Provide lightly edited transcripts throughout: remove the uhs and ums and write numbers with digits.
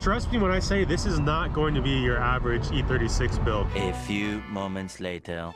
Trust me when I say this is not going to be your average E36 build. A few moments later.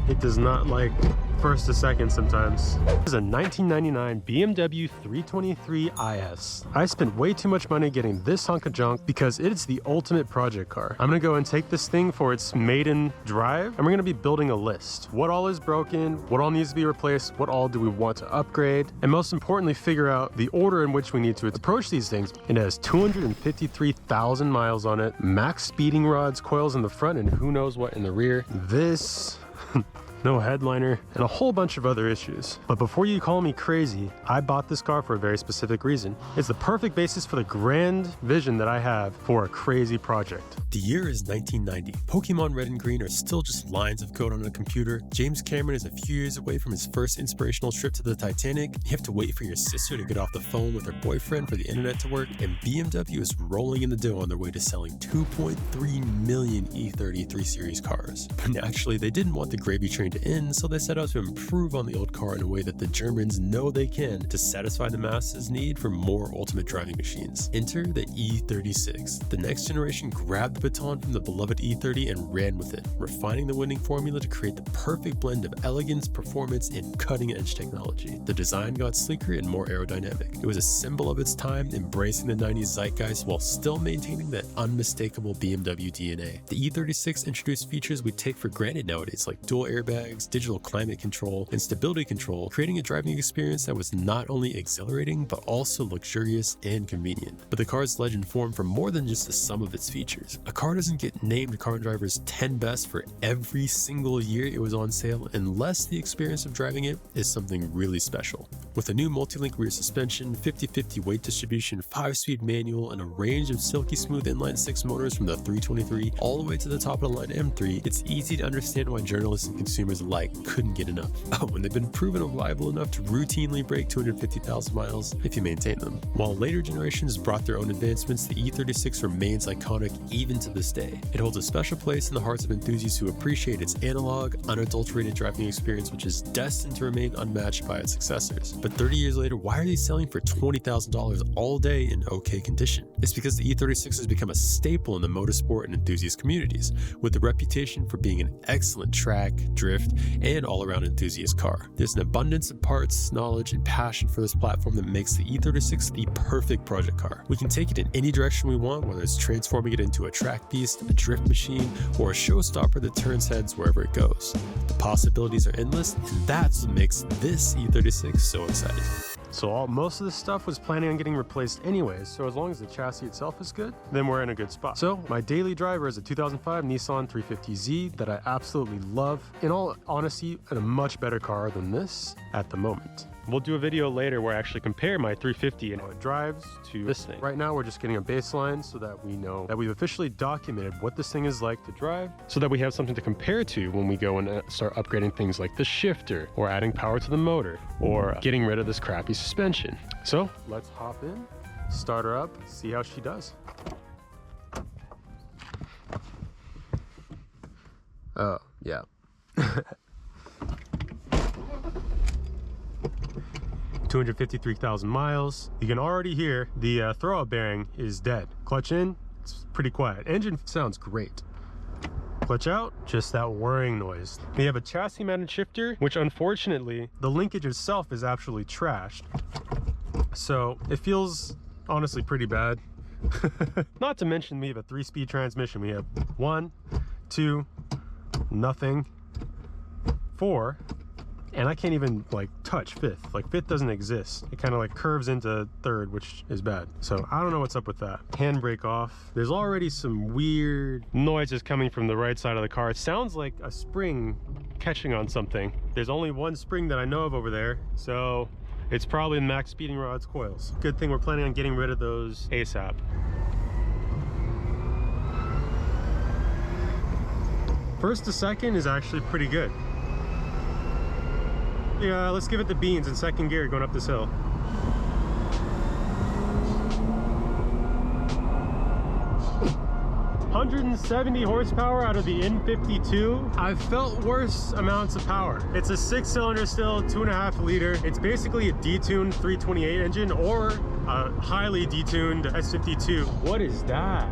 It does not like first to second sometimes. This is a 1999 BMW 323 IS. I spent way too much money getting this hunk of junk because it is the ultimate project car. I'm gonna go and take this thing for its maiden drive, and we're gonna be building a list. What all is broken, what all needs to be replaced, what all do we want to upgrade, and most importantly, figure out the order in which we need to approach these things. It has 253,000 miles on it, max speeding rods, coils in the front, and who knows what in the rear. This no headliner, and a whole bunch of other issues. But before you call me crazy, I bought this car for a very specific reason. It's the perfect basis for the grand vision that I have for a crazy project. The year is 1990. Pokemon Red and Green are still just lines of code on a computer. James Cameron is a few years away from his first inspirational trip to the Titanic. You have to wait for your sister to get off the phone with her boyfriend for the internet to work, and BMW is rolling in the dough on their way to selling 2.3 million E33 series cars. But naturally, they didn't want the gravy train to end, so they set out to improve on the old car in a way that the Germans know they can to satisfy the masses' need for more ultimate driving machines. Enter the E36. The next generation grabbed the baton from the beloved E30 and ran with it, refining the winning formula to create the perfect blend of elegance, performance, and cutting-edge technology. The design got sleeker and more aerodynamic. It was a symbol of its time, embracing the 90s zeitgeist while still maintaining that unmistakable BMW DNA. The E36 introduced features we take for granted nowadays, like dual airbags, digital climate control, and stability control, creating a driving experience that was not only exhilarating but also luxurious and convenient. But the car's legend formed from more than just the sum of its features. A car doesn't get named Car and Driver's 10 best for every single year it was on sale unless the experience of driving it is something really special. With a new multi-link rear suspension, 50/50 weight distribution, 5-speed manual, and a range of silky smooth inline-6 motors from the 323 all the way to the top of the line M3, it's easy to understand why journalists and consumers alike couldn't get enough. Oh, and they've been proven reliable enough to routinely break 250,000 miles if you maintain them. While later generations brought their own advancements, the E36 remains iconic even to this day. It holds a special place in the hearts of enthusiasts who appreciate its analog, unadulterated driving experience, which is destined to remain unmatched by its successors. But 30 years later, why are these selling for $20,000 all day in okay condition? It's because the E36 has become a staple in the motorsport and enthusiast communities, with a reputation for being an excellent track, drift, and all-around enthusiast car. There's an abundance of parts, knowledge, and passion for this platform that makes the E36 the perfect project car. We can take it in any direction we want, whether it's transforming it into a track beast, a drift machine, or a showstopper that turns heads wherever it goes. The possibilities are endless, and that's what makes this E36 so exciting. So most of this stuff was planning on getting replaced anyways, so as long as the chassis itself is good, then we're in a good spot. So my daily driver is a 2005 Nissan 350Z that I absolutely love. In all honesty, a much better car than this at the moment. We'll do a video later where I actually compare my 350 and how it drives to this thing. Right now, we're just getting a baseline so that we know that we've officially documented what this thing is like to drive, so that we have something to compare to when we go and start upgrading things like the shifter, or adding power to the motor, or getting rid of this crappy suspension. So let's hop in, start her up, see how she does. Oh, yeah. 253,000 miles. You can already hear the throw-up bearing is dead. Clutch in, it's pretty quiet. Engine sounds great. Clutch out, just that whirring noise. We have a chassis mounted shifter, which unfortunately, the linkage itself is absolutely trashed. So it feels honestly pretty bad. Not to mention we have a 3-speed transmission. We have 1, 2, nothing, 4, and I can't even like touch 5th. Like 5th doesn't exist. It kind of like curves into 3rd, which is bad. So I don't know what's up with that. Handbrake off. There's already some weird noises coming from the right side of the car. It sounds like a spring catching on something. There's only one spring that I know of over there, so it's probably max speeding rods, coils. Good thing we're planning on getting rid of those ASAP. First to second is actually pretty good. Yeah, let's give it the beans in second gear going up this hill. $170 horsepower out of the N52. I've felt worse amounts of power. It's a 6-cylinder still, 2.5 liter. It's basically a detuned 328 engine, or a highly detuned S52. What is that?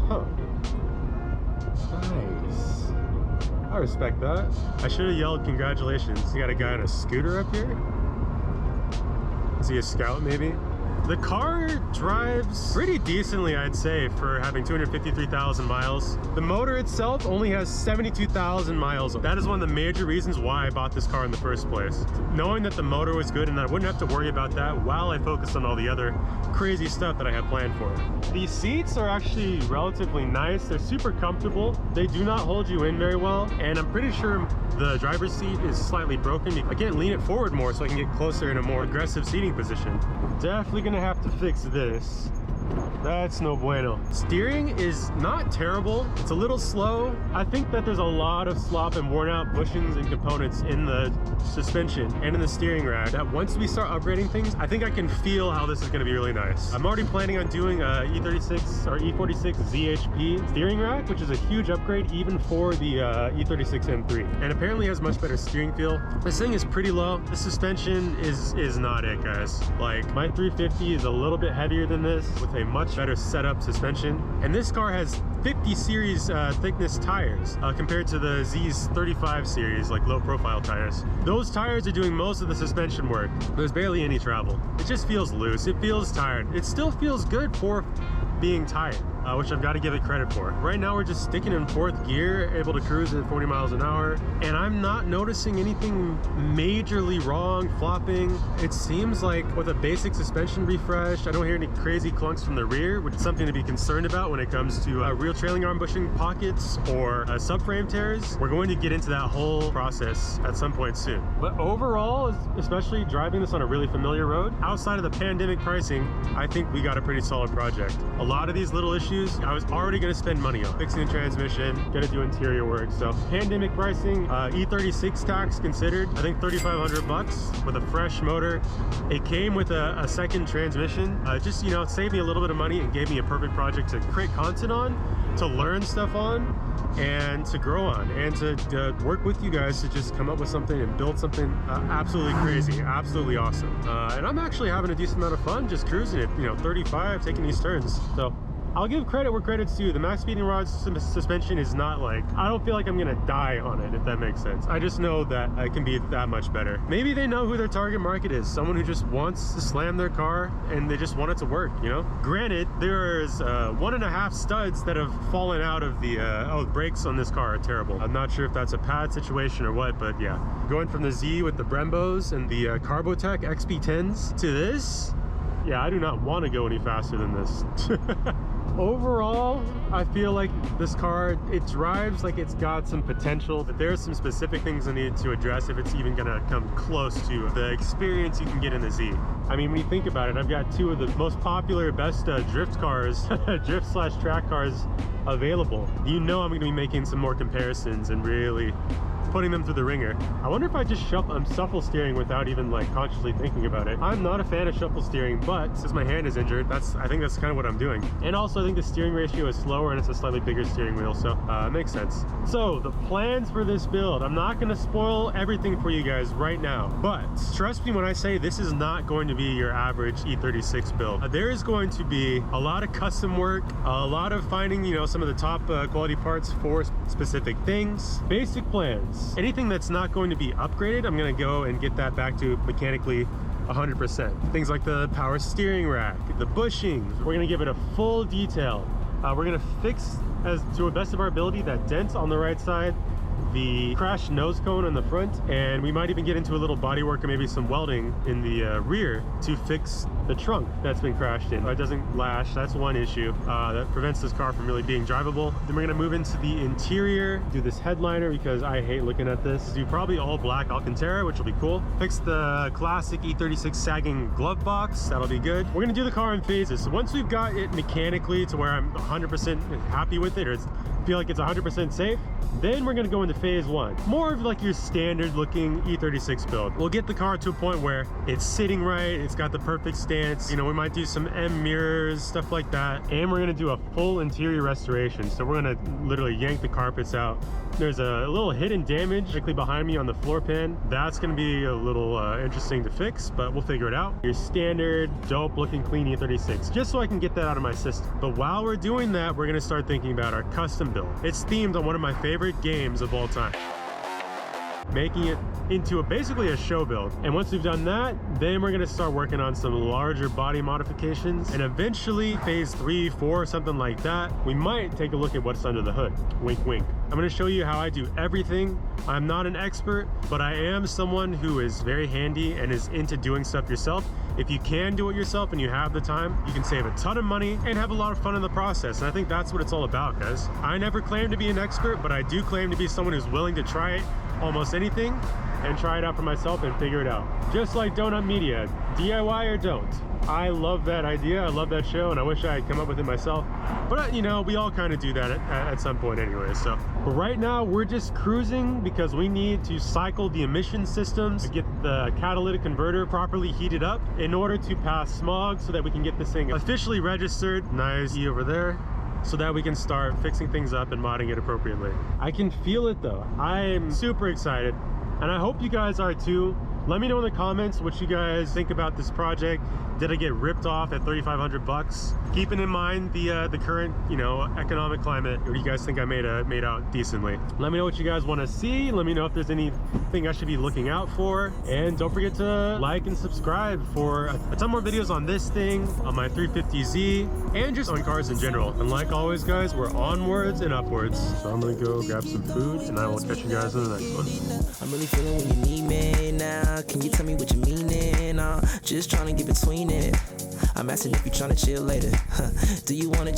Huh. Nice. I respect that. I should have yelled congratulations. You got a guy on a scooter up here? Is he a scout maybe? The car drives pretty decently, I'd say, for having 253,000 miles. The motor itself only has 72,000 miles. That is one of the major reasons why I bought this car in the first place. Knowing that the motor was good and that I wouldn't have to worry about that while I focused on all the other crazy stuff that I had planned for it. These seats are actually relatively nice. They're super comfortable. They do not hold you in very well, and I'm pretty sure the driver's seat is slightly broken. I can't lean it forward more so I can get closer in a more aggressive seating position. Definitely gonna have to fix this. That's no bueno. Steering is not terrible. It's a little slow. I think that there's a lot of slop and worn out bushings and components in the suspension and in the steering rack that once we start upgrading things, I think I can feel how this is going to be really nice. I'm already planning on doing a E36 or E46 ZHP steering rack, which is a huge upgrade even for the E36 M3. And apparently has much better steering feel. This thing is pretty low. The suspension is not it, guys. Like, my 350 is a little bit heavier than this with a much better setup suspension, and this car has 50 series thickness tires compared to the Z's 35 series, like low profile tires. Those tires are doing most of the suspension work. There's barely any travel. It just feels loose. It feels tired. It still feels good for being tired, which I've got to give it credit for. Right now we're just sticking in 4th gear, able to cruise at 40 miles an hour, and I'm not noticing anything majorly wrong, flopping. It seems like with a basic suspension refresh, I don't hear any crazy clunks from the rear, which is something to be concerned about when it comes to rear trailing arm bushing pockets or subframe tears. We're going to get into that whole process at some point soon. But overall, especially driving this on a really familiar road, outside of the pandemic pricing, I think we got a pretty solid project. A lot of these little issues I was already going to spend money on. Fixing the transmission, gonna do interior work. So pandemic pricing, E36 tax considered, I think 3,500 bucks with a fresh motor. It came with a second transmission. Just, you know, saved me a little bit of money and gave me a perfect project to create content on, to learn stuff on, and to grow on, and to work with you guys to just come up with something and build something absolutely crazy, absolutely awesome. And I'm actually having a decent amount of fun just cruising it, you know, 35, taking these turns. So I'll give credit where credit's due. The max speeding rod suspension is not like, I don't feel like I'm gonna die on it, if that makes sense. I just know that it can be that much better. Maybe they know who their target market is. Someone who just wants to slam their car and they just want it to work, you know? Granted, there's 1.5 studs that have fallen out of the, the brakes on this car are terrible. I'm not sure if that's a pad situation or what, but yeah. Going from the Z with the Brembos and the Carbotech XP10s to this, yeah, I do not want to go any faster than this. Overall, I feel like this car, it drives like it's got some potential, but there's some specific things I need to address if it's even gonna come close to the experience you can get in the Z. I mean, when you think about it, I've got two of the most popular, best drift cars, drift/track cars available. You know I'm gonna be making some more comparisons and really putting them through the ringer. I wonder if I just shuffle steering without even like consciously thinking about it. I'm not a fan of shuffle steering, but since my hand is injured, I think that's kind of what I'm doing. And also I think the steering ratio is slower and it's a slightly bigger steering wheel, so it makes sense. So the plans for this build, I'm not gonna spoil everything for you guys right now, but trust me when I say this is not going to be your average E36 build. There is going to be a lot of custom work, a lot of finding, you know, some of the top quality parts for specific things. Basic plans. Anything that's not going to be upgraded, I'm going to go and get that back to mechanically 100%. Things like the power steering rack, the bushings, we're going to give it a full detail. We're going to fix, as to the best of our ability, that dent on the right side, the crash nose cone on the front, and we might even get into a little body work or maybe some welding in the rear to fix the trunk that's been crashed in. It doesn't lash, that's one issue that prevents this car from really being drivable. Then we're gonna move into the interior, do this headliner because I hate looking at this. Do probably all black Alcantara, which will be cool. Fix the classic E36 sagging glove box, that'll be good. We're gonna do the car in phases. So once we've got it mechanically to where I'm 100% happy with it, or it's feel like it's 100% safe, then we're gonna go into phase 1. More of like your standard looking E36 build. We'll get the car to a point where it's sitting right, it's got the perfect stance. You know, we might do some M mirrors, stuff like that. And we're gonna do a full interior restoration. So we're gonna literally yank the carpets out. There's a little hidden damage directly behind me on the floor pan. That's gonna be a little interesting to fix, but we'll figure it out. Your standard, dope looking clean E36, just so I can get that out of my system. But while we're doing that, we're gonna start thinking about our custom build. It's themed on one of my favorite games of all time, making it into basically a show build. And once we've done that, then we're gonna start working on some larger body modifications, and eventually phase 3, 4, something like that, we might take a look at what's under the hood. Wink, wink. I'm gonna show you how I do everything. I'm not an expert, but I am someone who is very handy and is into doing stuff yourself. If you can do it yourself and you have the time, you can save a ton of money and have a lot of fun in the process. And I think that's what it's all about, guys. I never claim to be an expert, but I do claim to be someone who's willing to try almost anything and try it out for myself and figure it out. Just like Donut Media, DIY or don't. I love that idea, I love that show, and I wish I had come up with it myself. But you know, we all kind of do that at some point anyway. So, but right now we're just cruising because we need to cycle the emission systems to get the catalytic converter properly heated up in order to pass smog, so that we can get this thing officially registered. Nice E over there, so that we can start fixing things up and modding it appropriately. I can feel it though. I'm super excited, and I hope you guys are too. Let me know in the comments what you guys think about this project. Did I get ripped off at 3,500 bucks? Keeping in mind the current, you know, economic climate, or do you guys think I made out decently? Let me know what you guys want to see. Let me know if there's anything I should be looking out for, and don't forget to like and subscribe for a ton more videos on this thing, on my 350Z, and just on cars in general. And like always, guys, we're onwards and upwards. So I'm gonna go grab some food, and I will catch you guys in the next one. I'm really feeling when you need me now. Can you tell me what you meaning? Just trying to get between it. I'm asking if you're trying to chill later. Do you want to